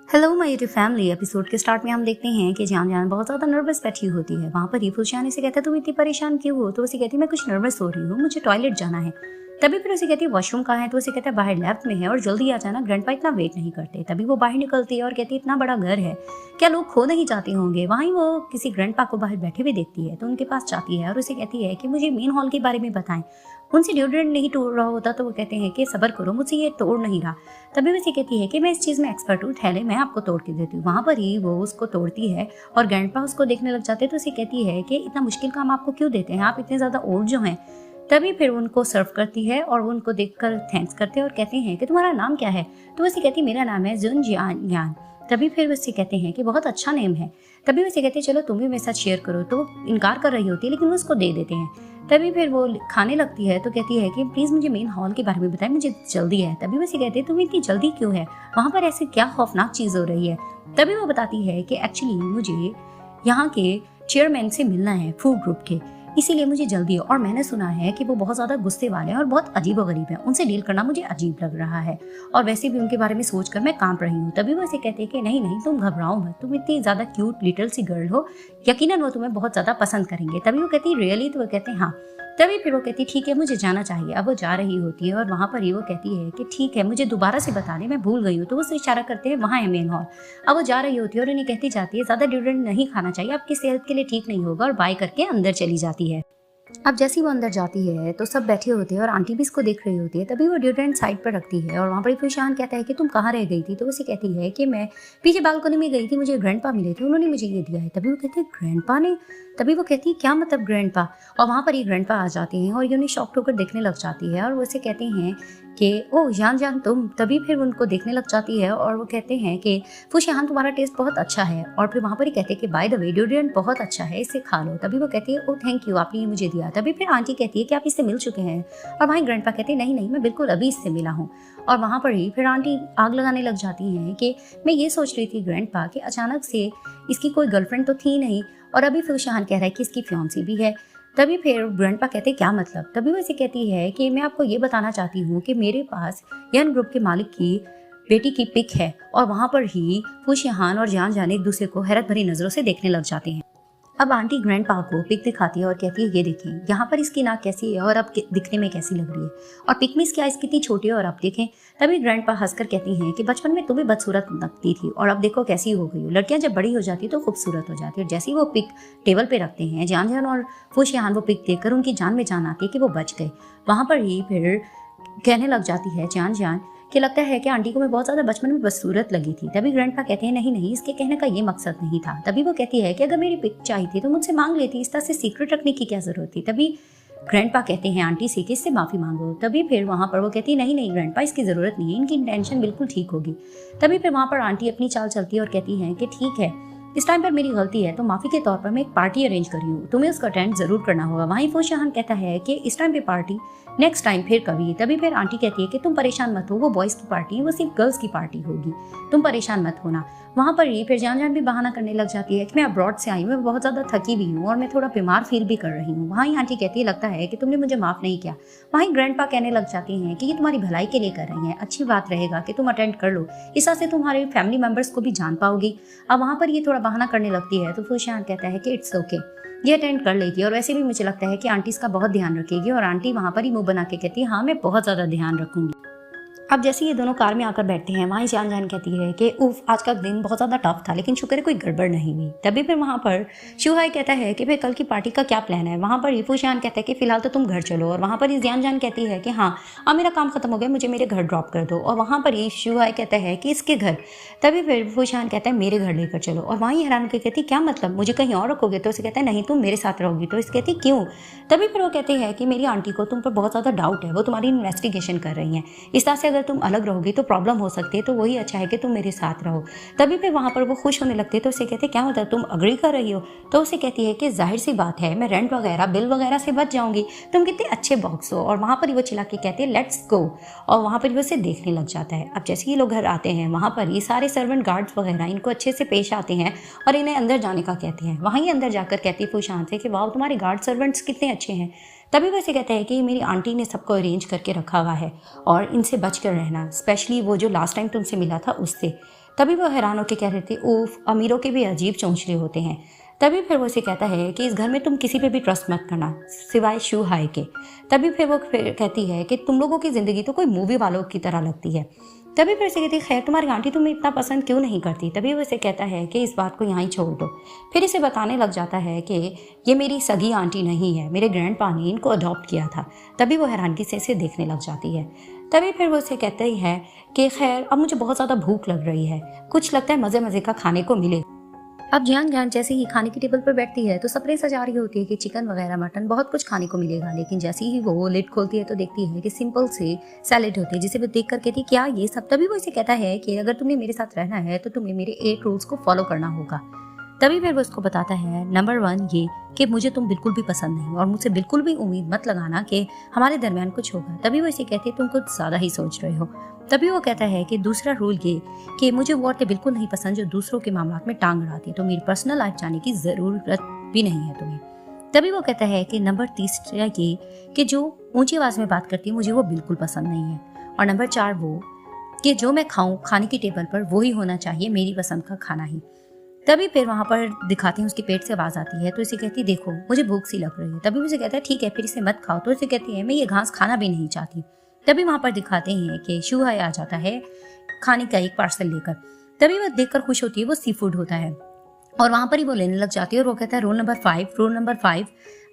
Hello my YouTube family. Episode के start में हम देखते हैं कि जान जान बहुत ज़्यादा नर्वस बैठी होती है। वहाँ पर फुशियान से कहता है तुम इतनी परेशान क्यों हो? तो उसे कहती है मैं कुछ नर्वस हो रही हूँ, मुझे टॉयलेट जाना है। तभी फिर उसे कहती है वॉशरूम कहाँ है? तो उसे कहता है बाहर लेफ्ट में है और जल्दी आ जाना, ग्रैंडपा इतना वेट नहीं करते। तभी वो बाहर निकलती है और कहती है इतना बड़ा घर है, क्या लोग खो नहीं जाते होंगे? वहीं वो किसी ग्रैंडपा को बाहर बैठे हुए देखती है तो उनके पास जाती है और उसे कहती है कि मुझे मेन हॉल के बारे में बताएं। उनसे डिओड्रेंट नहीं तोड़ रहा होता तो वो कहते हैं कि सब्र करो, मुझे ये तोड़ नहीं रहा। तभी वैसे कहती है कि मैं इस चीज़ में एक्सपर्ट हूँ, ठहरे मैं आपको तोड़ के देती हूँ। वहाँ पर ही वो उसको तोड़ती है और ग्रैंडपा उसको देखने लग जाते हैं तो उसे कहती है कि इतना मुश्किल काम आपको क्यों देते हैं, आप इतने ज़्यादा ओल्ड जो हैं। तभी फिर उनको सर्व करती है और वो उनको देखकर थैंक्स करते हैं और कहते हैं कि तुम्हारा नाम क्या है? तो वैसे कहती है मेरा नाम है जुन जियान यान। तभी फिर उससे कहते हैं कि बहुत अच्छा नेम है। तभी वैसे कहते हैं चलो तुम भी मेरे साथ शेयर करो। तो वो इनकार कर रही होती है लेकिन वो उसको दे देते हैं। तभी फिर वो खाने लगती है तो कहती है कि प्लीज़ मुझे मेन हॉल के बारे में बताएं, मुझे जल्दी है। तभी वैसे कहते हैं तुम्हें इतनी जल्दी क्यों है, वहाँ पर ऐसी क्या खौफनाक चीज़ हो रही है? तभी वो बताती है कि एक्चुअली मुझे यहाँ के चेयरमैन से मिलना है फूड ग्रुप के, इसीलिए मुझे जल्दी है। और मैंने सुना है कि वो बहुत ज़्यादा गुस्से वाले हैं और बहुत अजीबोगरीब हैं, उनसे डील करना मुझे अजीब लग रहा है और वैसे भी उनके बारे में सोचकर मैं कांप रही हूँ। तभी वो ऐसे कहते हैं कि नहीं नहीं तुम घबराओ मत, तुम इतनी ज़्यादा क्यूट लिटिल सी गर्ल हो, यकीनन वो तुम्हें बहुत ज़्यादा पसंद करेंगे। तभी वो कहती है रियली? तो वो कहते हैं हाँ। तभी फिर वो कहती है ठीक है मुझे जाना चाहिए। अब वो जा रही होती है और वहाँ पर ही वो कहती है कि ठीक है मुझे दोबारा से बता दें, मैं भूल गई हूँ। तो वो उसे इशारा करते हैं वहाँ है मेन हॉल। अब वो जा रही होती है और उन्हें कहती जाती है ज़्यादा ड्यूरेंट नहीं खाना चाहिए, आपकी सेहत के लिए ठीक नहीं होगा, और बाय करके अंदर चली जाती है। अब जैसे ही वो अंदर जाती है तो सब बैठे होते हैं और आंटी भी इसको देख रही होती है। तभी वो डिओड्रेंट साइड पर रखती है और वहाँ पर फुशियान कहता है कि तुम कहाँ रह गई थी? तो उसे कहती है कि मैं पीछे बालकनी में गई थी, मुझे ग्रैंडपा मिले थे, उन्होंने मुझे ये दिया है। तभी वो कहते हैं ग्रैंडपा ने? तभी वो कहती है क्या मतलब ग्रैंडपा? और वहाँ पर ये ग्रैंडपा आ जाते हैं और ये उन्हें शॉक होकर देखने लग जाती है और वो उसे कहते हैं कि ओह जान जान तुम। तभी फिर उनको देखने लग जाती है और वो कहते हैं कि फुशियान तुम्हारा टेस्ट बहुत अच्छा है। और फिर वहाँ पर ही कहते हैं कि बाय द वे डिओड्रेंट बहुत अच्छा है, इसे खा लो। तभी वो कहती है ओह थैंक यू, आपने ये मुझे दिया। तभी फिर आंटी कहती है कि आप इससे मिल चुके हैं? और वहीं ग्रैंडपा कहते हैं नहीं नहीं मैं बिल्कुल अभी इससे मिला हूँ। और वहाँ पर ही फिर आंटी आग लगाने लग जाती हैं कि मैं ये सोच रही थी ग्रैंडपा कि अचानक से इसकी कोई गर्लफ्रेंड तो थी नहीं और अभी फुशियान कह रहा है कि इसकी फियांसी भी है। तभी फिर ग्रैंडपा कहते क्या मतलब? तभी वो इसे कहती है कि मैं आपको ये बताना चाहती हूँ कि मेरे पास यन ग्रुप के मालिक की बेटी की पिक है। और वहाँ पर ही फुशियान और जान जान एक दूसरे को हैरत भरी नजरों से देखने लग जाते हैं। अब आंटी ग्रैंडपा को पिक दिखाती है और कहती है ये देखिए यहाँ पर इसकी नाक कैसी है और अब दिखने में कैसी लग रही है, और पिक में इसकी आइस कितनी छोटी है और अब देखें। तभी ग्रैंडपा हंसकर कहती हैं कि बचपन में तुम्हें बदसूरत लगती थी और अब देखो कैसी हो गई हो, लड़कियां जब बड़ी हो जाती है तो खूबसूरत हो जाती है। और जैसे ही वो पिक टेबल पे रखते हैं जान जान और फुशियान वो पिक देखकर उनकी जान में जान आती है कि वो बच गए। वहाँ पर ही फिर कहने लग जाती है जान जान कि लगता है कि आंटी को मैं बहुत ज़्यादा बचपन में बदसूरत लगी थी। तभी ग्रैंडपा कहते हैं नहीं नहीं इसके कहने का ये मकसद नहीं था। तभी वो कहती है कि अगर मेरी पिक चाहिए थी तो मुझसे मांग लेती, इस तरह से सीक्रेट रखने की क्या ज़रूरत थी। तभी ग्रैंडपा कहते हैं आंटी से कि इससे माफ़ी मांगो। तभी फिर वहाँ पर वो कहती है नहीं नहीं ग्रैंडपा इसकी ज़रूरत नहीं है, इनकी इंटेंशन बिल्कुल ठीक होगी। तभी फिर वहाँ पर आंटी अपनी चाल चलती है और कहती हैं कि ठीक है इस टाइम पर मेरी गलती है तो माफ़ी के तौर पर मैं एक पार्टी अरेंज कर रही हूँ, तुम्हें उसका अटेंड ज़रूर करना होगा। वहीं फुशियान कहता है कि इस टाइम पे पार्टी नेक्स्ट टाइम फिर कभी। तभी फिर आंटी कहती है कि तुम परेशान मत हो, वो बॉयज़ की पार्टी है, वो सिर्फ गर्ल्स की पार्टी होगी, तुम परेशान मत होना। वहाँ पर ही फिर जान जान भी बहाना करने लग जाती है कि मैं अब्रॉड से आई हूँ, मैं बहुत ज़्यादा थकी भी हूँ और मैं थोड़ा बीमार फील भी कर रही हूँ। वहीं आंटी कहती है लगता है कि तुमने मुझे माफ़ नहीं किया। वहीं ग्रैंडपा कहने लग जाती हैं कि ये तुम्हारी भलाई के लिए कर रही हैं, अच्छी बात रहेगा कि तुम अटेंड कर लो, इस तरह से तुम्हारे फैमिली मेम्बर्स को भी जान पाओगी। अब वहाँ पर ये थोड़ा बहाना करने लगती है तो फुशियान कहता है कि इट्स ओके, ये अटेंड कर लेगी और वैसे भी मुझे लगता है कि आंटी इसका बहुत ध्यान रखेगी। और आंटी वहाँ पर ही मुंह बना के कहती है हाँ मैं बहुत ज़्यादा ध्यान रखूंगी। अब जैसे ये दोनों कार में आकर बैठते हैं वहीं जान जान कहती है कि उफ आज का दिन बहुत ज़्यादा टफ था लेकिन शुक्र है कोई गड़बड़ नहीं हुई। तभी फिर वहाँ पर शुहाई कहता है कि भाई कल की पार्टी का क्या प्लान है। वहाँ पर फुशियान कहता है कि फिलहाल तो तुम घर चलो। और वहाँ पर जान जान कहती है कि हाँ अब मेरा काम खत्म हो गया, मुझे मेरे घर ड्रॉप कर दो। और वहाँ पर शुहाई कहता है कि इसके घर। तभी फिर फुशियान कहता है मेरे घर लेकर चलो। और वहीं हैरान होकर कहती क्या मतलब मुझे कहीं और रखोगे? तो उसे कहता है नहीं तुम मेरे साथ रहोगी। तो इसे कहती क्यों? तभी फिर वो कहते हैं कि मेरी आंटी को तुम पर बहुत ज़्यादा डाउट है, वो तुम्हारी इन्वेस्टिगेशन कर रही हैं, इस तरह से अगर तुम अलग रहोगी तो प्रॉब्लम हो सकती है, तो वही अच्छा है कि तुम मेरे साथ रहो। तभी फिर वहाँ पर वो खुश होने लगते तो उसे कहते क्या मतलब तुम अग्री कर रही हो? तो उसे कहती है कि जाहिर सी बात है मैं रेंट वगैरह बिल वगैरह से बच जाऊंगी, तुम कितने अच्छे बॉक्स हो। और वहाँ पर वो चिल्ला के कहते हैं लेट्स गो। और वहाँ पर वो उसे देखने लग जाता है। अब जैसे ये लोग घर आते हैं वहाँ पर ये सारे सर्वेंट गार्ड्स वगैरह इनको अच्छे से पेश आते हैं और इन्हें अंदर जाने का कहते हैं। वहीं अंदर जाकर कहती है फुशियान से कि वाह तुम्हारे गार्ड सर्वेंट्स कितने अच्छे हैं। तभी वैसे कहते हैं कि मेरी आंटी ने सबको अरेंज करके रखा हुआ है और इनसे बच कर रहना, स्पेशली वो जो लास्ट टाइम तुमसे मिला था उससे। तभी वो हैरान होकर कह रही थी, उफ, अमीरों के भी अजीब चोंचले होते हैं। तभी फिर वो उसे कहता है कि इस घर में तुम किसी पे भी ट्रस्ट मत करना सिवाय शू हाई के। तभी फिर वो कहती है कि तुम लोगों की ज़िंदगी तो कोई मूवी वालों की तरह लगती है। तभी फिर उसे कहती है, खैर तुम्हारी आंटी तुम्हें इतना पसंद क्यों नहीं करती। तभी वो इसे कहता है कि इस बात को यहाँ ही छोड़ दो। फिर इसे बताने लग जाता है कि ये मेरी सगी आंटी नहीं है, मेरे ग्रैंडपा ने इनको अडॉप्ट किया था। तभी वो हैरानगी से इसे देखने लग जाती है। तभी फिर वो उसे कहते ही है कि खैर अब मुझे बहुत ज़्यादा भूख लग रही है, कुछ लगता है मज़े मज़े का खाने को मिले। अब जियान जान जैसे ही खाने की टेबल पर बैठती है तो सपने सजा रही होती है कि चिकन वगैरह मटन बहुत कुछ खाने को मिलेगा, लेकिन जैसे ही वो लिड खोलती है तो देखती है कि सिंपल से सैलेड होती है, जिसे वो देख कर कहती है क्या ये सब। तभी वो इसे कहता है कि अगर तुम्हें मेरे साथ रहना है तो तुम्हें मेरे 8 रूल्स को फॉलो करना होगा। तभी फिर वो उसको बताता है, नंबर 1 ये कि मुझे तुम बिल्कुल भी पसंद नहीं और मुझसे बिल्कुल भी उम्मीद मत लगाना कि हमारे दरमियान कुछ होगा। तभी वो इसे कहती है तुम कुछ ज़्यादा ही सोच रहे हो। तभी वो कहता है कि दूसरा रूल ये कि मुझे वो औरतें बिल्कुल नहीं पसंद जो दूसरों के मामलों में टांग अड़ाती है, तो मेरी पर्सनल लाइफ जाने की ज़रूरत भी नहीं है तुम्हें। तभी वो कहता है कि नंबर 3 ये कि जो ऊंची आवाज़ में बात करती है मुझे वो बिल्कुल पसंद नहीं है। और नंबर 4 वो कि जो मैं खाऊं खाने की टेबल पर वो ही होना चाहिए, मेरी पसंद का खाना ही। तभी फिर वहाँ पर दिखाते हैं उसके पेट से आवाज़ आती है तो इसे कहती है देखो मुझे भूख सी लग रही है। तभी उसे कहता है ठीक है फिर इसे मत खाओ। तो इसे कहती है मैं ये घास खाना भी नहीं चाहती। तभी वहाँ पर दिखाते हैं कि शू हाई आ जाता है खाने का एक पार्सल लेकर। तभी वो देखकर खुश होती है, वो सी फूड होता है और वहाँ पर ही वो लेने लग जाती है और वो कहता है रोल नंबर 5, रोल नंबर 5।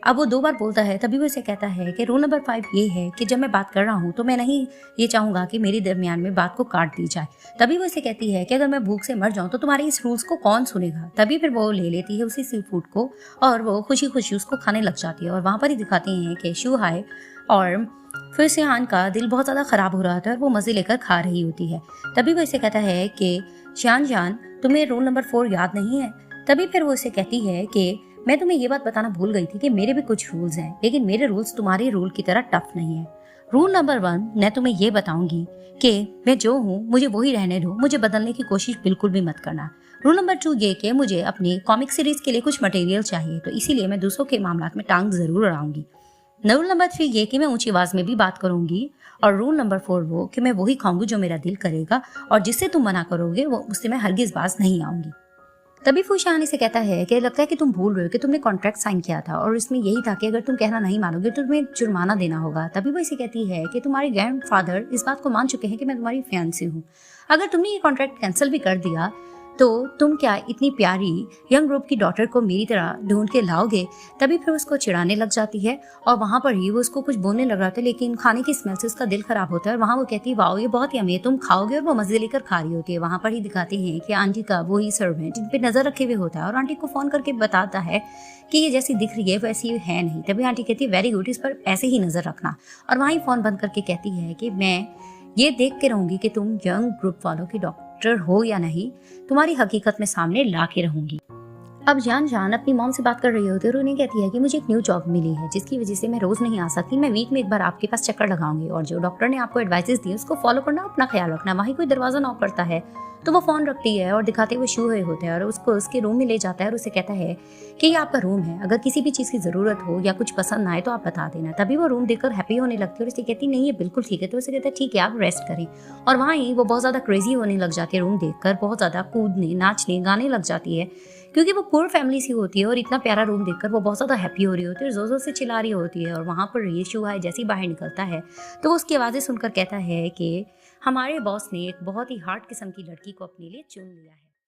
अब वो 2 बार बोलता है। तभी वो इसे कहता है कि रूल नंबर 5 ये है कि जब मैं बात कर रहा हूँ तो मैं नहीं ये चाहूँगा कि मेरे दरमियान में बात को काट दी जाए। तभी वो इसे कहती है कि अगर मैं भूख से मर जाऊँ तो तुम्हारे इस रूल्स को कौन सुनेगा। तभी फिर वो ले लेती है उसी सी फूड को और वो खुशी खुशी उसको खाने लग जाती है। और वहाँ पर ही दिखाते हैं कि शू हाई और फिर शियान का दिल बहुत ज़्यादा ख़राब हो रहा था और वो मज़े लेकर खा रही होती है। तभी वो इसे कहता है कि शियान जान तुम्हें रोल नंबर 4 याद नहीं है। तभी फिर वो इसे कहती है कि मैं तुम्हें ये बात बताना भूल गई थी कि मेरे भी कुछ रूल्स हैं, लेकिन मेरे रूल्स तुम्हारे रूल की तरह टफ नहीं है। रूल नंबर 1 मैं तुम्हें ये बताऊंगी कि मैं जो हूँ मुझे वही रहने दो, मुझे बदलने की कोशिश बिल्कुल भी मत करना। रूल नंबर 2 ये कि मुझे अपनी कॉमिक सीरीज के लिए कुछ मटेरियल चाहिए, तो इसीलिए मैं दूसरों के मामलों में टांग जरूर अड़ाऊंगी। रूल नंबर 3 ये कि मैं ऊंची आवाज में भी बात करूंगी। और रूल नंबर 4 वो कि मैं वही खाऊंगी जो मेरा दिल करेगा और जिससे तुम मना करोगे वो उससे मैं हरगिज बाज नहीं आऊंगी। तभी फूशियानी से कहता है कि लगता है कि तुम भूल रहे हो कि तुमने कॉन्ट्रैक्ट साइन किया था और इसमें यही था कि अगर तुम कहना नहीं मानोगे तो तुम्हें जुर्माना देना होगा। तभी वो इसे कहती है कि तुम्हारे ग्रैंडफादर इस बात को मान चुके हैं कि मैं तुम्हारी फियांसी हूँ। अगर तुमने ये कॉन्ट्रैक्ट कैंसिल भी कर दिया तो तुम क्या इतनी प्यारी यंग ग्रुप की डॉटर को मेरी तरह ढूंढ के लाओगे। तभी फिर उसको चिढ़ाने लग जाती है और वहाँ पर ही वो उसको कुछ बोलने लग रहा था, लेकिन खाने की स्मेल से उसका दिल खराब होता है और वहाँ वो कहती है वाओ ये बहुत यम्मी है, तुम खाओगे। और वो मजे लेकर खा रही होती है। वहाँ पर ही दिखाते हैं कि आंटी का वही सर्वेंट इन पे नजर रखे हुए होता है और आंटी को फोन करके बताता है कि ये जैसी दिख रही है वैसी है नहीं। तभी आंटी कहती है वेरी गुड, इस पर ऐसे ही नजर रखना। और वहाँ ही फोन बंद करके कहती है कि मैं ये देख के रहूंगी कि तुम यंग ग्रुप वालों की डॉक्टर हो या नहीं, तुम्हारी हकीकत में सामने ला के रहूंगी। अब जान अपनी मॉम से बात कर रही होती है और उन्हें कहती है कि मुझे एक न्यू जॉब मिली है जिसकी वजह से मैं रोज नहीं आ सकती, मैं वीक में एक बार आपके पास चक्कर लगाऊंगी और जो डॉक्टर ने आपको एडवाइसेस दी उसको फॉलो करना, अपना ख्याल रखना। वहीं कोई दरवाजा नॉक करता है तो वो फोन रखती है और दिखाते हुए शू हुए होते हैं और उसको उसके रूम में ले जाता है और उसे कहता है कि ये आपका रूम है, अगर किसी भी चीज़ की ज़रूरत हो या कुछ पसंद ना आए तो आप बता देना। तभी वो रूम देखकर हैप्पी होने लगती है और उसे कहती नहीं ये बिल्कुल ठीक है। तो उसे कहता है ठीक है आप रेस्ट करें। और वहाँ ही वो बहुत ज़्यादा क्रेजी होने लग जाती है रूम देखकर, बहुत ज़्यादा कूदने नाचने गाने लग जाती है क्योंकि वो पुअर फैमिली सी होती है और इतना प्यारा रूम देखकर वो बहुत ज़्यादा हैप्पी हो रही होती है और जोर जोर से चिल्ला रही होती है। और वहाँ पर ये शू हाई जैसे ही बाहर निकलता है तो वो उसकी आवाज़ें सुनकर कहता है कि हमारे बॉस ने एक बहुत ही हार्ड किस्म की लड़की को अपने लिए चुन लिया है।